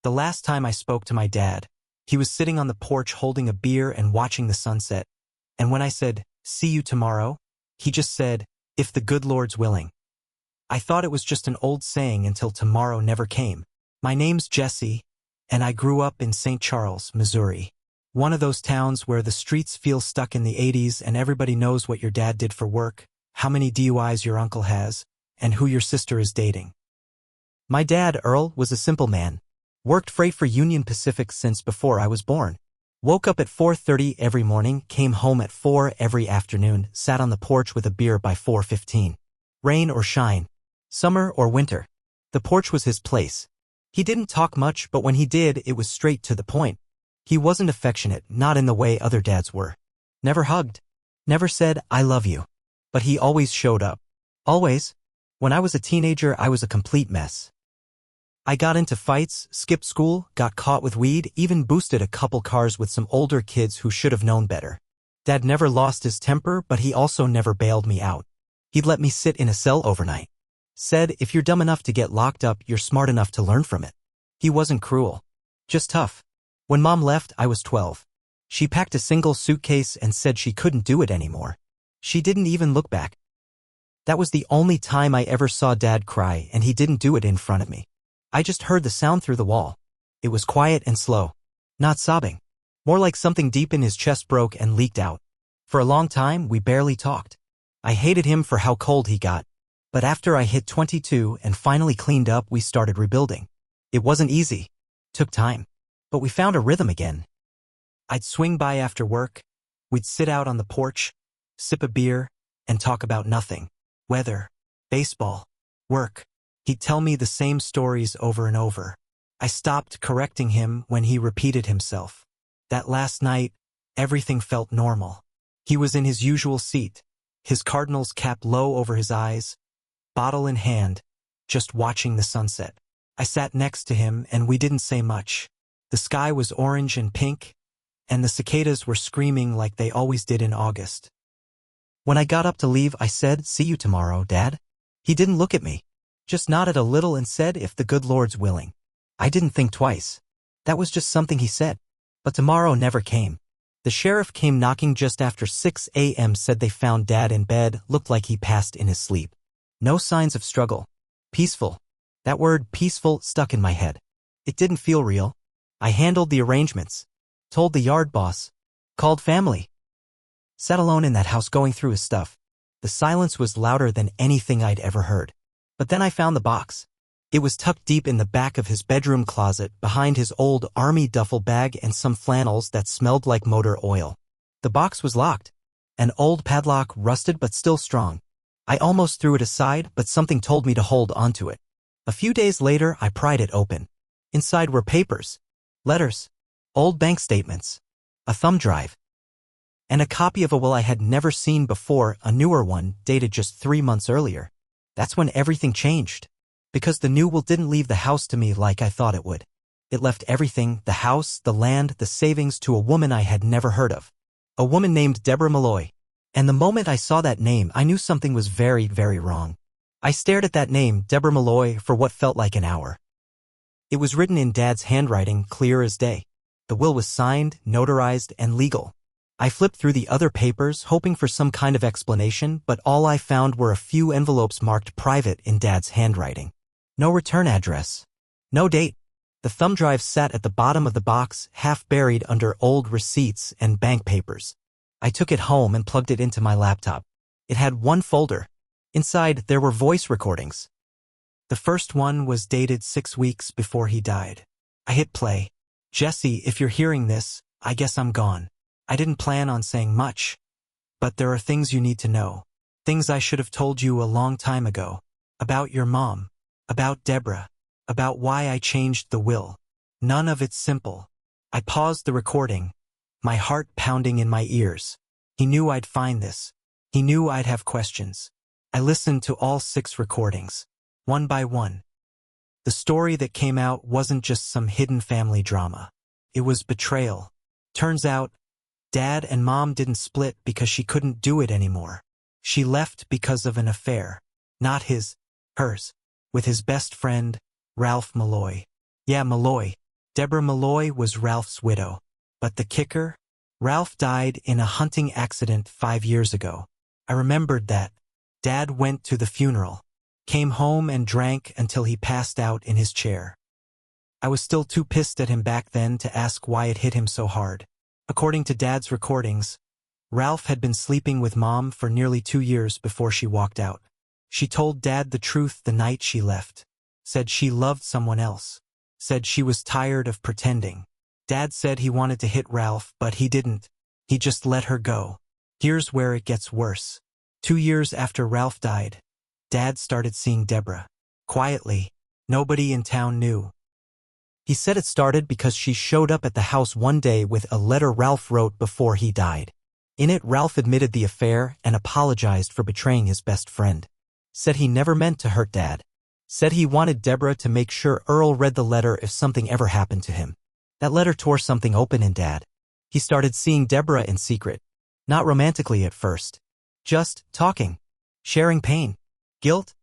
The last time I spoke to my dad, he was sitting on the porch holding a beer and watching the sunset. And when I said, "See you tomorrow," he just said, "If the good Lord's willing." I thought it was just an old saying until tomorrow never came. My name's Jesse, and I grew up in St. Charles, Missouri. One of those towns where the streets feel stuck in the 80s and everybody knows what your dad did for work, how many DUIs your uncle has, and who your sister is dating. My dad, Earl, was a simple man. Worked freight for Union Pacific since before I was born. Woke up at 4:30 every morning, came home at 4 every afternoon, sat on the porch with a beer by 4:15. Rain or shine, summer or winter, the porch was his place. He didn't talk much, but when he did, it was straight to the point. He wasn't affectionate, not in the way other dads were. Never hugged. Never said, "I love you." But he always showed up. Always. When I was a teenager, I was a complete mess. I got into fights, skipped school, got caught with weed, even boosted a couple cars with some older kids who should have known better. Dad never lost his temper, but he also never bailed me out. He'd let me sit in a cell overnight. Said, if you're dumb enough to get locked up, you're smart enough to learn from it. He wasn't cruel. Just tough. When Mom left, I was 12. She packed a single suitcase and said she couldn't do it anymore. She didn't even look back. That was the only time I ever saw Dad cry, and he didn't do it in front of me. I just heard the sound through the wall. It was quiet and slow. Not sobbing. More like something deep in his chest broke and leaked out. For a long time, we barely talked. I hated him for how cold he got. But after I hit 22 and finally cleaned up, we started rebuilding. It wasn't easy. Took time. But we found a rhythm again. I'd swing by after work. We'd sit out on the porch, sip a beer, and talk about nothing. Weather, baseball, work. He'd tell me the same stories over and over. I stopped correcting him when he repeated himself. That last night, everything felt normal. He was in his usual seat, his Cardinals cap low over his eyes, bottle in hand, just watching the sunset. I sat next to him and we didn't say much. The sky was orange and pink, and the cicadas were screaming like they always did in August. When I got up to leave, I said, "See you tomorrow, Dad." He didn't look at me. Just nodded a little and said, "If the good Lord's willing." I didn't think twice. That was just something he said. But tomorrow never came. The sheriff came knocking just after 6 a.m. said they found Dad in bed, looked like he passed in his sleep. No signs of struggle. Peaceful. That word, peaceful, stuck in my head. It didn't feel real. I handled the arrangements. Told the yard boss. Called family. Sat alone in that house going through his stuff. The silence was louder than anything I'd ever heard. But then I found the box. It was tucked deep in the back of his bedroom closet, behind his old army duffel bag and some flannels that smelled like motor oil. The box was locked. An old padlock, rusted but still strong. I almost threw it aside, but something told me to hold onto it. A few days later, I pried it open. Inside were papers, letters, old bank statements, a thumb drive, and a copy of a will I had never seen before, a newer one, dated just 3 months earlier. That's when everything changed. Because the new will didn't leave the house to me like I thought it would. It left everything, the house, the land, the savings, to a woman I had never heard of. A woman named Deborah Malloy. And the moment I saw that name, I knew something was very, very wrong. I stared at that name, Deborah Malloy, for what felt like an hour. It was written in Dad's handwriting, clear as day. The will was signed, notarized, and legal. I flipped through the other papers, hoping for some kind of explanation, but all I found were a few envelopes marked private in Dad's handwriting. No return address. No date. The thumb drive sat at the bottom of the box, half buried under old receipts and bank papers. I took it home and plugged it into my laptop. It had one folder. Inside, there were voice recordings. The first one was dated 6 weeks before he died. I hit play. "Jesse, if you're hearing this, I guess I'm gone. I didn't plan on saying much, but there are things you need to know. Things I should have told you a long time ago. About your mom. About Deborah. About why I changed the will. None of it's simple." I paused the recording, my heart pounding in my ears. He knew I'd find this. He knew I'd have questions. I listened to all 6 recordings, one by one. The story that came out wasn't just some hidden family drama. It was betrayal. Turns out, Dad and Mom didn't split because she couldn't do it anymore. She left because of an affair. Not his, hers. With his best friend, Ralph Malloy. Yeah, Malloy. Deborah Malloy was Ralph's widow. But the kicker? Ralph died in a hunting accident 5 years ago. I remembered that. Dad went to the funeral, came home and drank until he passed out in his chair. I was still too pissed at him back then to ask why it hit him so hard. According to Dad's recordings, Ralph had been sleeping with Mom for nearly 2 years before she walked out. She told Dad the truth the night she left. Said she loved someone else. Said she was tired of pretending. Dad said he wanted to hit Ralph, but he didn't. He just let her go. Here's where it gets worse. 2 years after Ralph died, Dad started seeing Deborah. Quietly. Nobody in town knew. He said it started because she showed up at the house one day with a letter Ralph wrote before he died. In it, Ralph admitted the affair and apologized for betraying his best friend. Said he never meant to hurt Dad. Said he wanted Deborah to make sure Earl read the letter if something ever happened to him. That letter tore something open in Dad. He started seeing Deborah in secret. Not romantically at first. Just talking. Sharing pain. Guilt.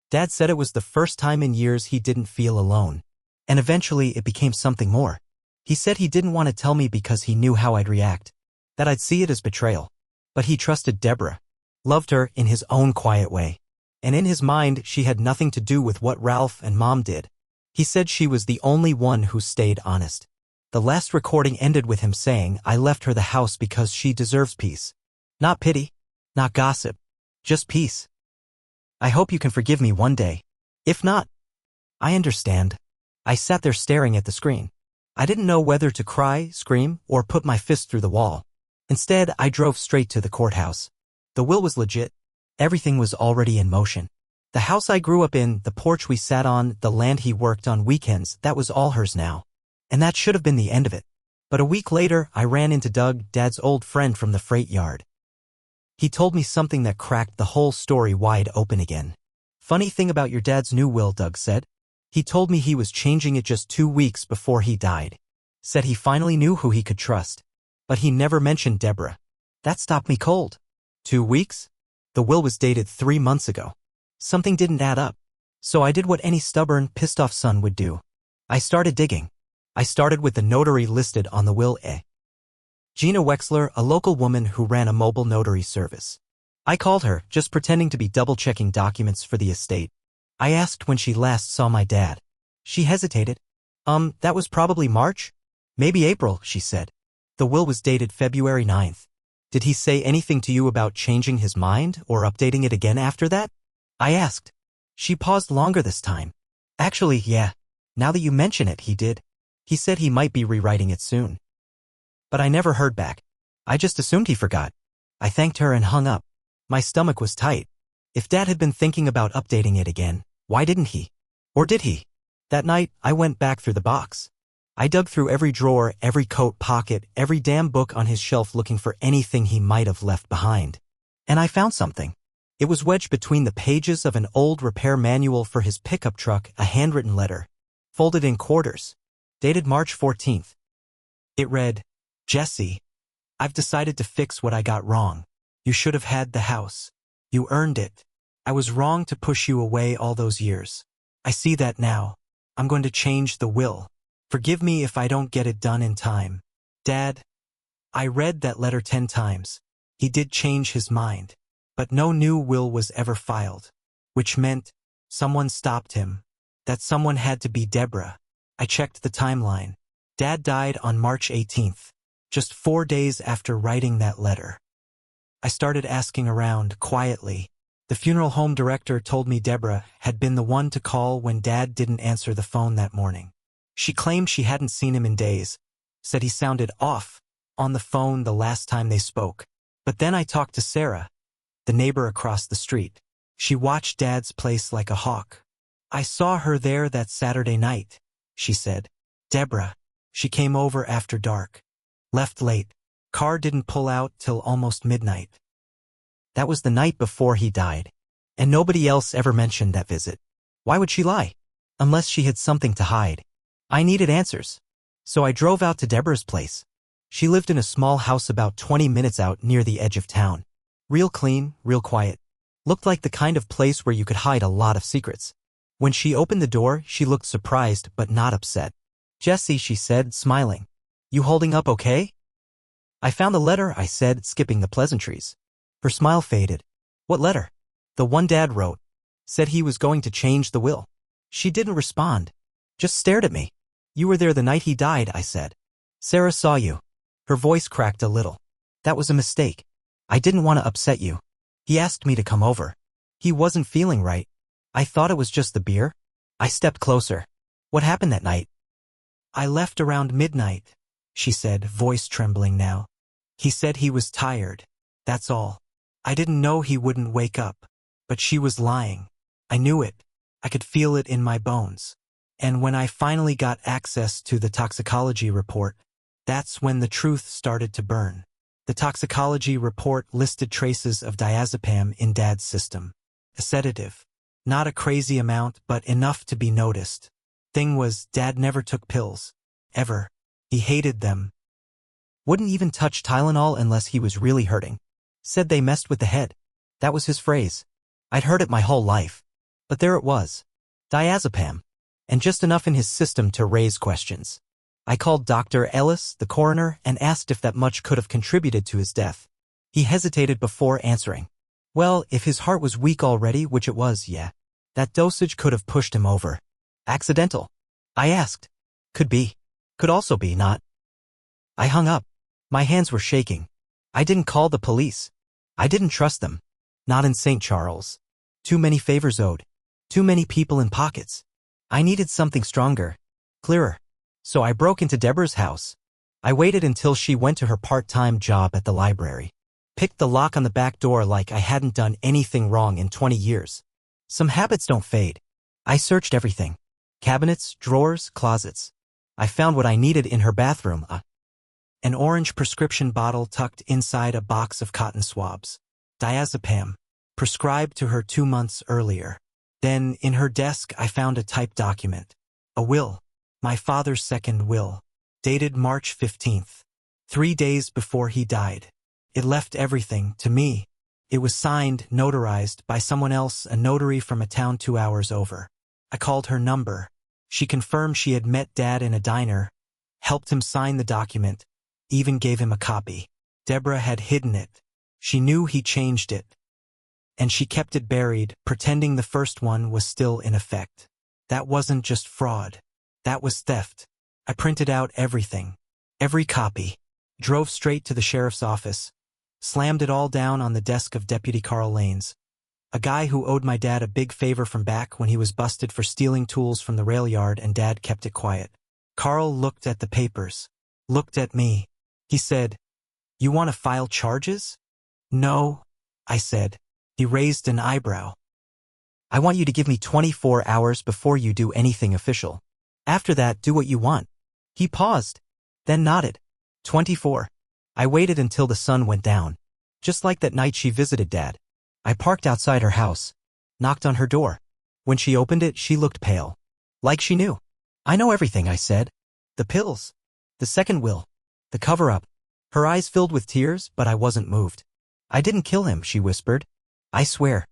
Dad said it was the first time in years he didn't feel alone. And eventually it became something more. He said he didn't want to tell me because he knew how I'd react. That I'd see it as betrayal. But he trusted Deborah. Loved her in his own quiet way. And in his mind, she had nothing to do with what Ralph and Mom did. He said she was the only one who stayed honest. The last recording ended with him saying, "I left her the house because she deserves peace. Not pity. Not gossip. Just peace. I hope you can forgive me one day. If not, I understand." I sat there staring at the screen. I didn't know whether to cry, scream, or put my fist through the wall. Instead, I drove straight to the courthouse. The will was legit. Everything was already in motion. The house I grew up in, the porch we sat on, the land he worked on weekends, that was all hers now. And that should have been the end of it. But a week later, I ran into Doug, Dad's old friend from the freight yard. He told me something that cracked the whole story wide open again. "Funny thing about your dad's new will," Doug said. "He told me he was changing it just 2 weeks before he died. Said he finally knew who he could trust. But he never mentioned Deborah. That stopped me cold. 2 weeks? The will was dated 3 months ago. Something didn't add up. So I did what any stubborn, pissed-off son would do. I started digging. I started with the notary listed on the will. Gina Wexler, a local woman who ran a mobile notary service. I called her, just pretending to be double-checking documents for the estate. I asked when she last saw my dad. She hesitated. That was probably March? Maybe April, she said. The will was dated February 9th. Did he say anything to you about changing his mind or updating it again after that? I asked. She paused longer this time. Actually, yeah. Now that you mention it, he did. He said he might be rewriting it soon. But I never heard back. I just assumed he forgot. I thanked her and hung up. My stomach was tight. If Dad had been thinking about updating it again, why didn't he? Or did he? That night, I went back through the box. I dug through every drawer, every coat pocket, every damn book on his shelf looking for anything he might have left behind. And I found something. It was wedged between the pages of an old repair manual for his pickup truck, a handwritten letter, folded in quarters, dated March 14th. It read, "Jesse, I've decided to fix what I got wrong. You should have had the house. You earned it. I was wrong to push you away all those years. I see that now. I'm going to change the will. Forgive me if I don't get it done in time. Dad." I read that letter 10 times. He did change his mind. But no new will was ever filed. Which meant someone stopped him. That someone had to be Deborah. I checked the timeline. Dad died on March 18th. Just 4 days after writing that letter. I started asking around, quietly. The funeral home director told me Deborah had been the one to call when Dad didn't answer the phone that morning. She claimed she hadn't seen him in days, said he sounded off on the phone the last time they spoke. But then I talked to Sarah, the neighbor across the street. She watched Dad's place like a hawk. "I saw her there that Saturday night," she said. "Deborah. She came over after dark. Left late. Car didn't pull out till almost midnight." That was the night before he died. And nobody else ever mentioned that visit. Why would she lie? Unless she had something to hide. I needed answers. So I drove out to Deborah's place. She lived in a small house about 20 minutes out near the edge of town. Real clean, real quiet. Looked like the kind of place where you could hide a lot of secrets. When she opened the door, she looked surprised but not upset. Jesse, she said, smiling. You holding up okay? I found the letter, I said, skipping the pleasantries. Her smile faded. What letter? The one Dad wrote. Said he was going to change the will. She didn't respond. Just stared at me. You were there the night he died, I said. Sarah saw you. Her voice cracked a little. That was a mistake. I didn't want to upset you. He asked me to come over. He wasn't feeling right. I thought it was just the beer. I stepped closer. What happened that night? I left around midnight, she said, voice trembling now. He said he was tired. That's all. I didn't know he wouldn't wake up. But she was lying. I knew it. I could feel it in my bones. And when I finally got access to the toxicology report, that's when the truth started to burn. The toxicology report listed traces of diazepam in Dad's system. A sedative. Not a crazy amount, but enough to be noticed. Thing was, Dad never took pills. Ever. He hated them. Wouldn't even touch Tylenol unless he was really hurting. Said they messed with the head. That was his phrase. I'd heard it my whole life. But there it was. Diazepam. And just enough in his system to raise questions. I called Dr. Ellis, the coroner, and asked if that much could have contributed to his death. He hesitated before answering. Well, if his heart was weak already, which it was, yeah. That dosage could have pushed him over. Accidental? I asked. Could be. Could also be not. I hung up. My hands were shaking. I didn't call the police. I didn't trust them. Not in St. Charles. Too many favors owed. Too many people in pockets. I needed something stronger. Clearer. So I broke into Deborah's house. I waited until she went to her part-time job at the library. Picked the lock on the back door like I hadn't done anything wrong in 20 years. Some habits don't fade. I searched everything. Cabinets, drawers, closets. I found what I needed in her bathroom. An orange prescription bottle tucked inside a box of cotton swabs. Diazepam. Prescribed to her 2 months earlier. Then, in her desk, I found a typed document. A will. My father's second will. Dated March 15th. 3 days before he died. It left everything to me. It was signed, notarized, by someone else, a notary from a town 2 hours over. I called her number. She confirmed she had met Dad in a diner, helped him sign the document, even gave him a copy. Deborah had hidden it. She knew he changed it. And she kept it buried, pretending the first one was still in effect. That wasn't just fraud. That was theft. I printed out everything. Every copy. Drove straight to the sheriff's office. Slammed it all down on the desk of Deputy Carl Lanes. A guy who owed my dad a big favor from back when he was busted for stealing tools from the rail yard and Dad kept it quiet. Carl looked at the papers. Looked at me. He said, "You want to file charges?" "No," I said. He raised an eyebrow. "I want you to give me 24 hours before you do anything official. After that, do what you want." He paused, then nodded. 24. I waited until the sun went down. Just like that night she visited Dad. I parked outside her house. Knocked on her door. When she opened it, she looked pale. Like she knew. "I know everything," I said. "The pills. The second will. The cover-up." Her eyes filled with tears, but I wasn't moved. "I didn't kill him," she whispered. "I swear."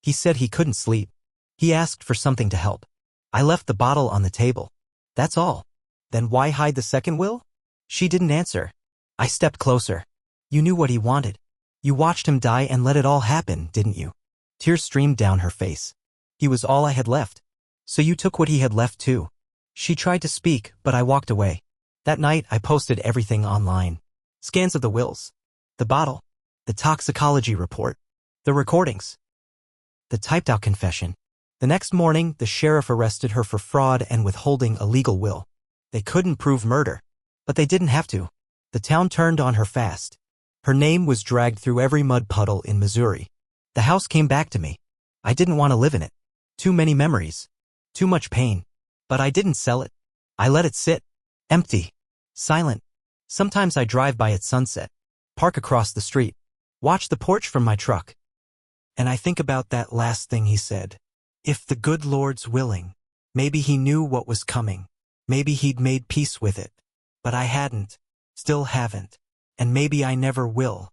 He said he couldn't sleep. He asked for something to help. I left the bottle on the table. That's all. Then why hide the second will? She didn't answer. I stepped closer. "You knew what he wanted. You watched him die and let it all happen, didn't you?" Tears streamed down her face. "He was all I had left. So you took what he had left too." She tried to speak, but I walked away. That night, I posted everything online. Scans of the wills. The bottle. The toxicology report. The recordings. The typed-out confession. The next morning, the sheriff arrested her for fraud and withholding a legal will. They couldn't prove murder. But they didn't have to. The town turned on her fast. Her name was dragged through every mud puddle in Missouri. The house came back to me. I didn't want to live in it. Too many memories. Too much pain. But I didn't sell it. I let it sit. Empty. Silent. Sometimes I drive by at sunset. Park across the street. Watch the porch from my truck. And I think about that last thing he said. If the good Lord's willing. Maybe he knew what was coming. Maybe he'd made peace with it. But I hadn't. Still haven't. And maybe I never will.